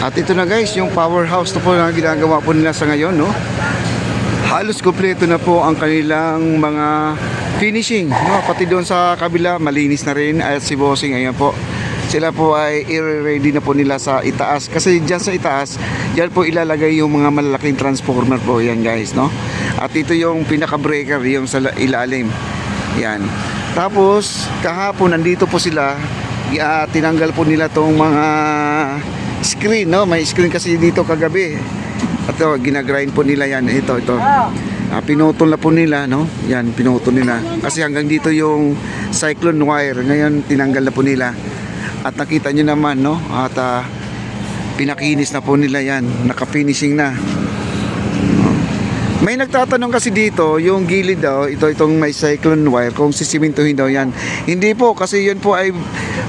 At ito na guys, yung powerhouse na po na ginagawa po nila sa ngayon, no? Halos kompleto na po ang kanilang mga finishing, no? Pati doon sa kabila, malinis na rin. At si Bossing, ayan po. Sila po ay i-ready na po nila sa itaas. Kasi dyan sa itaas, dyan po ilalagay yung mga malalaking transformer po. Yan guys, no? At ito yung pinaka-breaker, yung sa ilalim. Yan. Tapos, kahapon nandito po sila. Tinanggal po nila tong mga screen, no? May screen kasi dito kagabi. At ginagrind po nila yan. Ito. Pinutol na po nila, no? Yan, pinutol nila. Kasi hanggang dito yung cyclone wire. Ngayon, tinanggal na po nila. At nakita nyo naman, no? At pinakinis na po nila yan. Naka-finishing na. May nagtatanong kasi dito, yung gilid daw, itong may cyclone wire, kung sisimintuhin daw yan. Hindi po, kasi yun po ay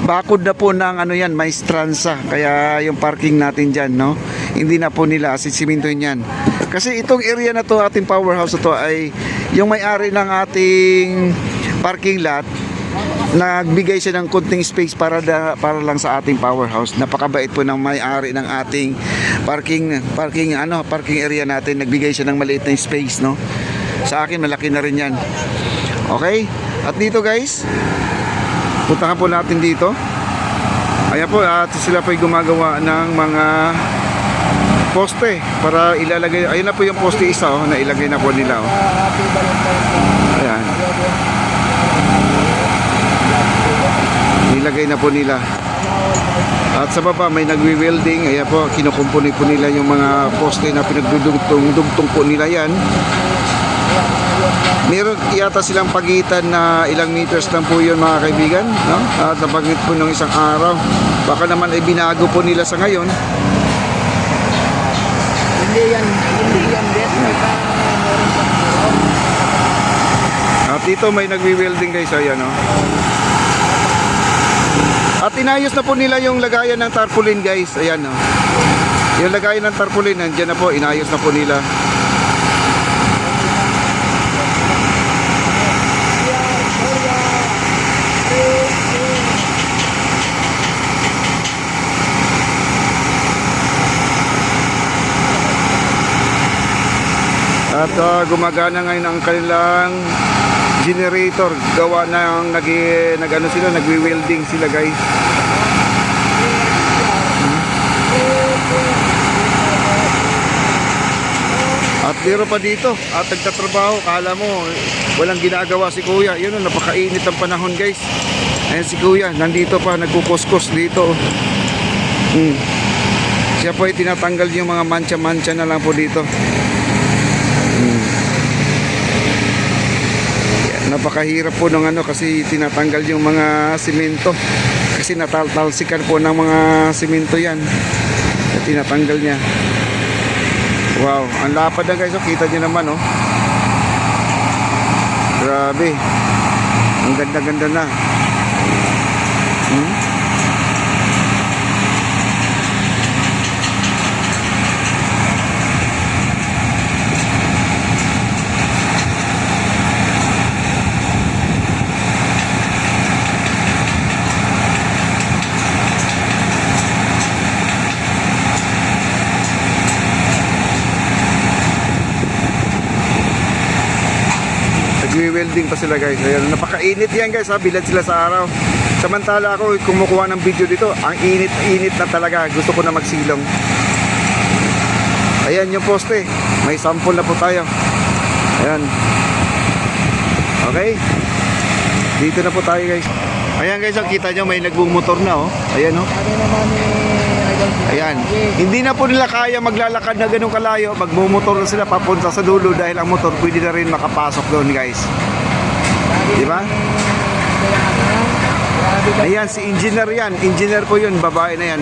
bakod na po ng ano yan, may stransa. Kaya yung parking natin dyan, no? Hindi na po nila sisimintuhin yan. Kasi itong area na to, ating powerhouse na to, ay yung may-ari ng ating parking lot, nagbigay siya ng konting space para lang sa ating powerhouse. Napakabait po ng may-ari ng ating parking area natin. Nagbigay siya ng maliit na space, no? Sa akin malaki na rin 'yan. Okay? At dito guys, puntahan po natin dito. Ayan po, at sila po ay gumagawa ng mga poste para ilalagay. Ayun na po yung poste isa, na ilagay na po nila, Ayan. Nilagay na po nila. At sa baba may nagwi-welding. Ayan po, kinukumpuni po nila yung mga poste na pinagdudugtong po nila yan. Meron yata silang pagitan na ilang meters lang po yun mga kaibigan, no? At napagit po ng isang araw. Baka naman ay binago po nila sa ngayon. Hindi yan bet. At dito may nagwi-welding guys, ayan, no? At inayos na po nila yung lagayan ng tarpaulin guys. Ayan, no? Yung lagayan ng tarpaulin, nandiyan na po, inayos na po nila. At gumagana ngayon ang kanilang generator. Gawa ng nagwi-welding sila guys. At meron pa dito at nagtatrabaho. Kala mo walang ginagawa si kuya. Yun, napakainit ang panahon guys. Ayan si kuya, nandito pa, nagkukuskos dito. Siya po ay tinatanggal yung mga mancha-mancha na lang po dito. Napakahirap po ng kasi tinatanggal yung mga simento. Kasi natalsikan po ng mga simento yan. At tinatanggal niya. Wow, ang lapad na guys. Kita nyo naman, Grabe. Ang ganda-ganda na. Nagwi-welding pa sila guys. Ayan, napakainit yan guys, bilad sila sa araw. Samantala ako kumukuha ng video dito, ang init na talaga. Gusto ko na magsilong. Ayan yung poste. May sample na po tayo. Ayan. Okay. Dito na po tayo guys. Ayan guys, kita nyo may nagbumotor na, Ayan, Ayan. Hindi na po nila kaya maglalakad na ganun kalayo. Magmumotor na sila papunta sa dulo dahil ang motor pwede na rin makapasok doon guys. Di ba? Ayan, si engineer yan. Engineer po yun, babae na yan.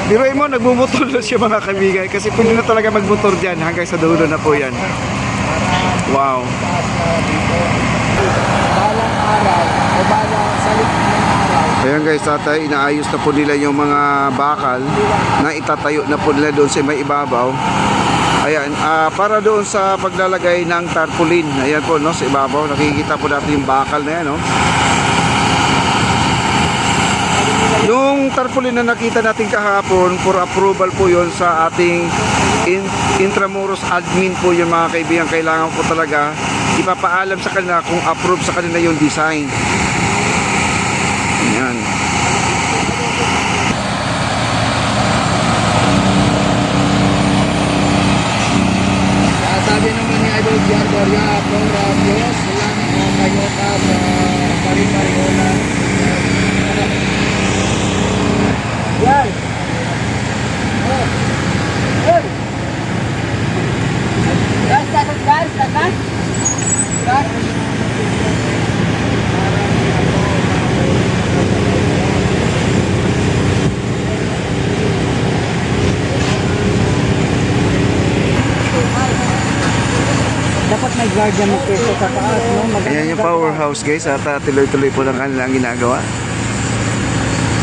Biruin mo, nagmumotor na siya mga kaibigan. Kasi pwede na talaga magmotor dyan hanggang sa dulo na po yan. Wow. Balang araw o balang salit ng araw. Ayan guys, tatay, inaayos na po nila yung mga bakal na itatayo na po nila doon sa may ibabaw. Ayan, para doon sa paglalagay ng tarpaulin. Ayan po, sa ibabaw. Nakikita po natin yung bakal na yan, Yung tarpaulin na nakita natin kahapon, for approval po yon sa ating Intramuros admin po yun mga kaibigan. Kailangan po talaga ipapaalam sa kanila kung approve sa kanila yung design. Yan. Sabi naman ni Idol Giardoria, Flora Dios, lang Mayota sa Pari-Pariola. Yan! Oh! Hey! Guys, guys! Guys! Dapat may guardian mo peso sa taas, no? Ayan yung powerhouse guys at tuloy-tuloy po lang kanilang ginagawa.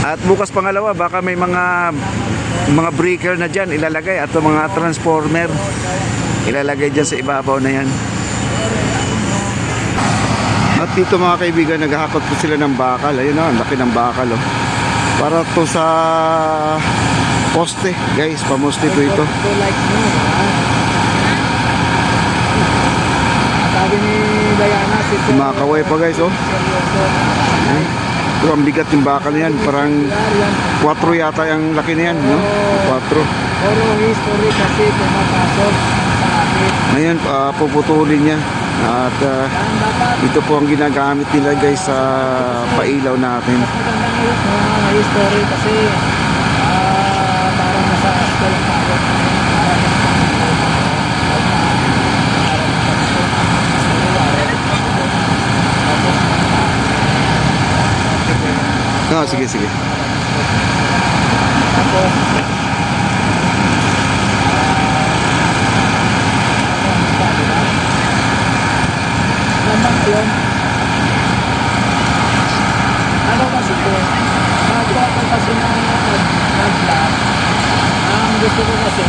At bukas pangalawa baka may mga breaker na dyan ilalagay at mga transformer ilalagay dyan sa ibabaw na yan. At dito mga kaibigan naghahakot po sila ng bakal. Ayun na, ang laki ng bakal oh. Para to sa poste guys, pamoste po ito. Sabi ni Diana, Kumakaway pa guys oh. Pero ang bigat yung bakal na yan, parang 4 yata yung laki na yan, no? 4. Puro history kasi pumapasok sa akin. Ngayon, puputulin niya. At ito po ang ginagamit nila guys sa pailaw natin. Mas maganda ngayon mga history kasi parang nasa school ang tayo. No, sige. Tapos, lamang yun. Ano kasi ko, bago ako kasi nag-vlog, ang gusto ko kasi,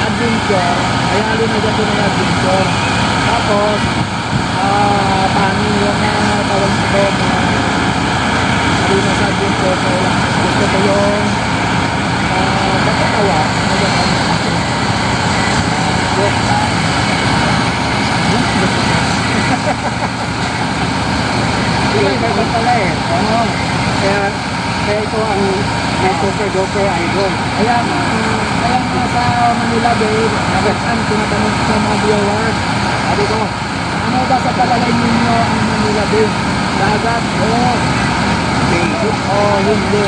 adventure, kaya linagyan ko ng adventure. Tapos, paano yung tawag ko na na sa adventure ko lang. Gusto ko yung nakatawa na gano'n. Joke lang. Iba pala eh. Oo. Kaya ito ang super-duper idol. Kaya nga sa Manila Bay, nagasan tinatanong sa mga viewers. Sabi ko, ano ba sa palagay ninyo ang Manila Bay? Dagat o hindi.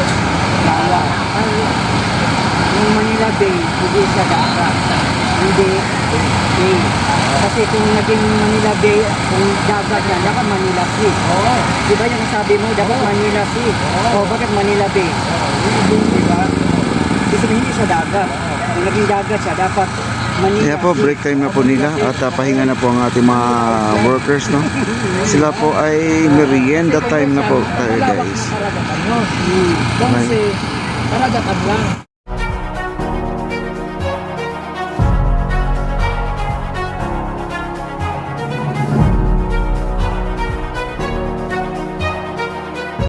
Lawa. Yung Manila Bay, hindi siya dagat. Hindi Bay. Kasi kung naging Manila Bay, kung dagat na, dapat Manila Sea. Oo. Di ba yung sabi mo, dapat Manila Sea? Oo. Bakit Manila Bay? Di ba? Kasi hindi siya dagat. Kung naging dagat siya, dapat Manila Kaya po, break time na po nila at pahinga na po ang ating mga workers, no? Sila po ay merienda time na po tayo guys. Karagatan yun. Kasi, karagatan lang.